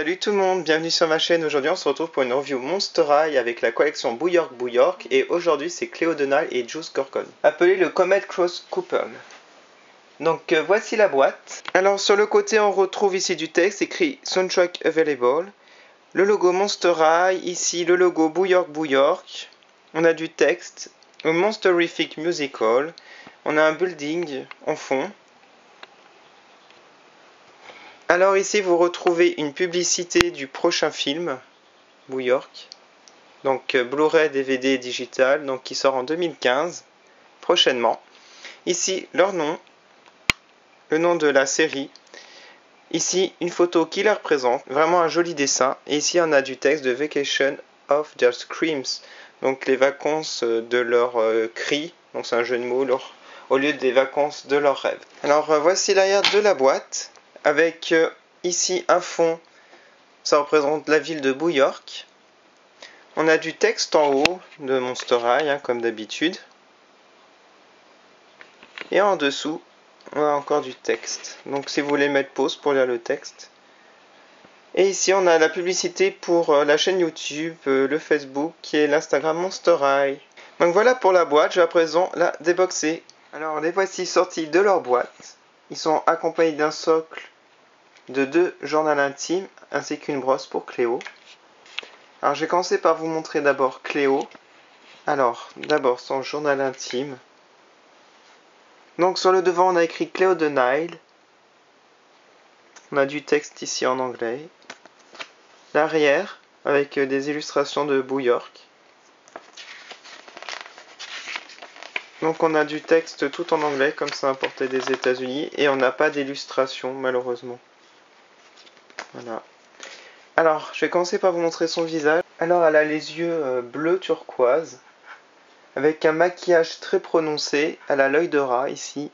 Salut tout le monde, bienvenue sur ma chaîne. Aujourd'hui on se retrouve pour une review Monster High avec la collection Boo-York et aujourd'hui c'est Cleo Donald et Juice Gorgon, appelé le Comet Cross Couple. Donc voici la boîte. Alors sur le côté on retrouve ici du texte écrit Soundtrack Available, le logo Monster High, ici le logo Boo-York. On a du texte, un Monsterific Musical, on a un building en fond. Alors ici vous retrouvez une publicité du prochain film, Boo-York, donc Blu-ray, DVD digital, donc qui sort en 2015, prochainement. Ici leur nom, le nom de la série. Ici une photo qui la représente, vraiment un joli dessin. Et ici on a du texte de Vacation of Their Screams, donc les vacances de leurs cris, donc c'est un jeu de mots, au lieu des vacances de leurs rêves. Alors voici l'arrière de la boîte, avec ici un fond, ça représente la ville de Boo-York. On a du texte en haut de Monster High, comme d'habitude. Et en dessous, on a encore du texte. Donc si vous voulez mettre pause pour lire le texte. Et ici, on a la publicité pour la chaîne YouTube, le Facebook et l'Instagram Monster High. Donc voilà pour la boîte, je vais à présent la déboxer. Alors les voici sortis de leur boîte. Ils sont accompagnés d'un socle de 2 journaux intimes ainsi qu'une brosse pour Cléo. Alors je vais commencer par vous montrer d'abord Cléo. Alors d'abord son journal intime. Donc sur le devant on a écrit Cléo Donald. On a du texte ici en anglais. L'arrière avec des illustrations de Boo-York. Donc on a du texte tout en anglais comme ça importé des États-Unis et on n'a pas d'illustration malheureusement. Voilà. Alors je vais commencer par vous montrer son visage. Alors elle a les yeux bleu turquoise avec un maquillage très prononcé. Elle a l'œil de rat ici.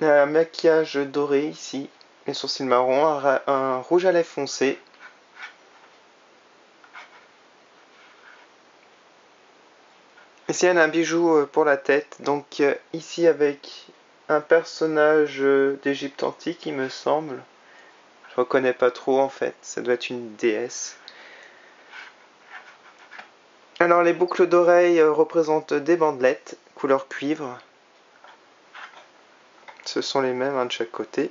Un maquillage doré ici, les sourcils marrons, un rouge à lèvres foncé. Ici elle a un bijou pour la tête, donc ici avec un personnage d'Égypte antique il me semble. Je reconnais pas trop en fait, ça doit être une déesse. Alors les boucles d'oreilles représentent des bandelettes, couleur cuivre. Ce sont les mêmes de chaque côté.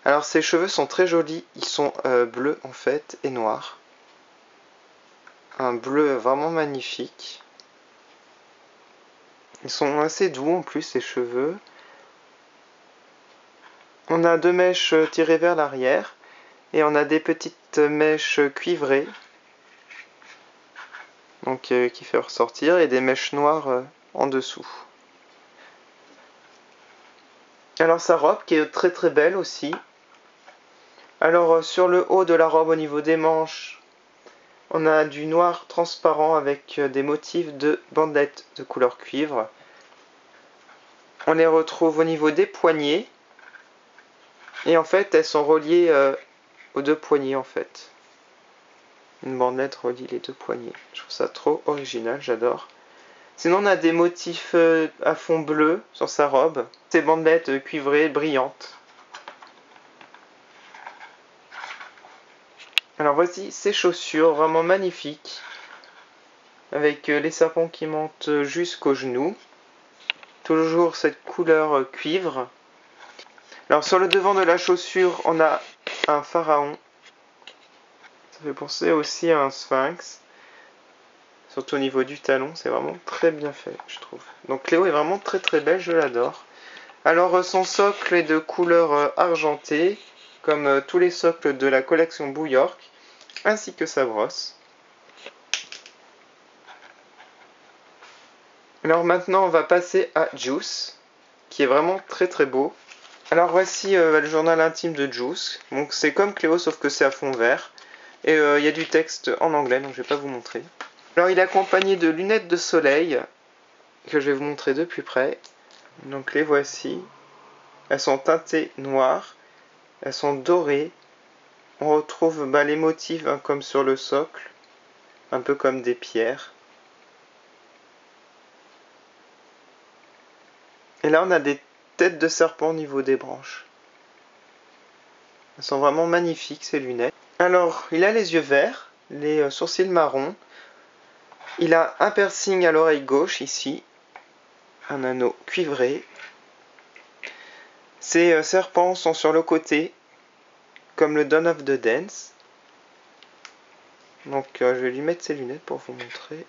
Alors ses cheveux sont très jolis, ils sont bleus en fait et noirs. Un bleu vraiment magnifique. Ils sont assez doux en plus, ces cheveux. On a 2 mèches tirées vers l'arrière. Et on a des petites mèches cuivrées. Donc qui fait ressortir. Et des mèches noires en dessous. Alors sa robe qui est très très belle aussi. Alors sur le haut de la robe au niveau des manches, on a du noir transparent avec des motifs de bandelettes de couleur cuivre. On les retrouve au niveau des poignets. Et en fait, elles sont reliées aux 2 poignets en fait. Une bandelette relie les 2 poignets. Je trouve ça trop original, j'adore. Sinon, on a des motifs à fond bleu sur sa robe. Ces bandelettes cuivrées, brillantes. Alors voici ses chaussures, vraiment magnifiques. Avec les serpents qui montent jusqu'aux genoux. Toujours cette couleur cuivre. Alors sur le devant de la chaussure, on a un pharaon. Ça fait penser aussi à un sphinx. Surtout au niveau du talon, c'est vraiment très bien fait, je trouve. Donc Cléo est vraiment très très belle, je l'adore. Alors son socle est de couleur argentée, comme tous les socles de la collection Boo-York, ainsi que sa brosse. Alors maintenant on va passer à Juice, qui est vraiment très très beau. Alors voici le journal intime de Juice. Donc c'est comme Cléo sauf que c'est à fond vert. Et il y a du texte en anglais, donc je ne vais pas vous montrer. Alors il est accompagné de lunettes de soleil, que je vais vous montrer de plus près. Donc les voici. Elles sont teintées noires. Elles sont dorées. On retrouve les motifs comme sur le socle. Un peu comme des pierres. Et là on a des têtes de serpent au niveau des branches. Elles sont vraiment magnifiques ces lunettes. Alors, il a les yeux verts, les sourcils marrons. Il a un piercing à l'oreille gauche ici. Un anneau cuivré. Ses serpents sont sur le côté, comme le Dawn of the Dance. Donc je vais lui mettre ses lunettes pour vous montrer.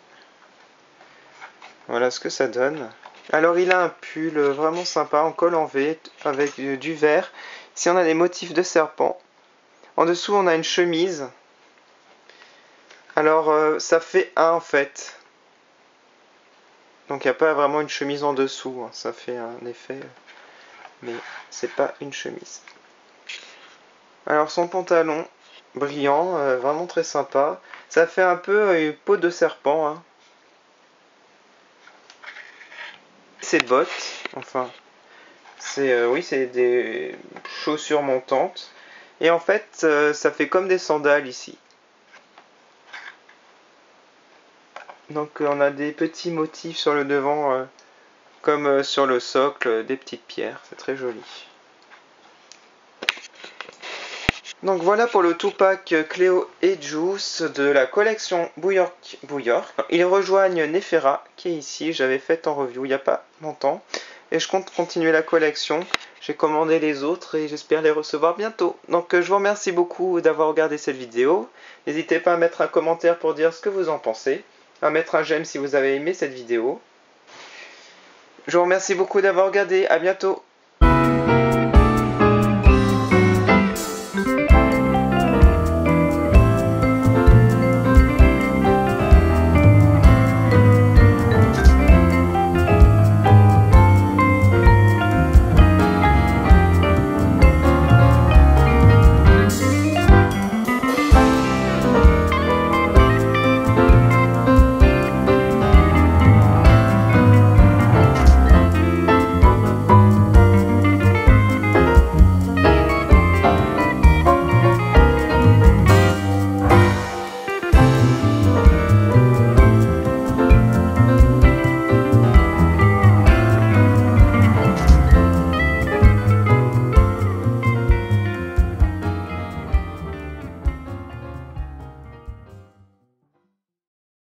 Voilà ce que ça donne. Alors il a un pull vraiment sympa en col en V avec du vert. Ici on a des motifs de serpent. En dessous on a une chemise. Alors ça fait un en fait. Donc il n'y a pas vraiment une chemise en dessous. Hein. Ça fait un effet. Mais c'est pas une chemise. Alors son pantalon brillant, vraiment très sympa. Ça fait un peu une peau de serpent. Hein. Ses bottes, enfin, oui, c'est des chaussures montantes. Et en fait, ça fait comme des sandales ici. Donc on a des petits motifs sur le devant, comme sur le socle, des petites pierres. C'est très joli. Donc voilà pour le Tupac, Cléo et Juice de la collection Bouyork. Ils rejoignent Nefera qui est ici, j'avais fait en review il n'y a pas longtemps. Et je compte continuer la collection. J'ai commandé les autres et j'espère les recevoir bientôt. Donc je vous remercie beaucoup d'avoir regardé cette vidéo. N'hésitez pas à mettre un commentaire pour dire ce que vous en pensez. À mettre un j'aime si vous avez aimé cette vidéo. Je vous remercie beaucoup d'avoir regardé, à bientôt.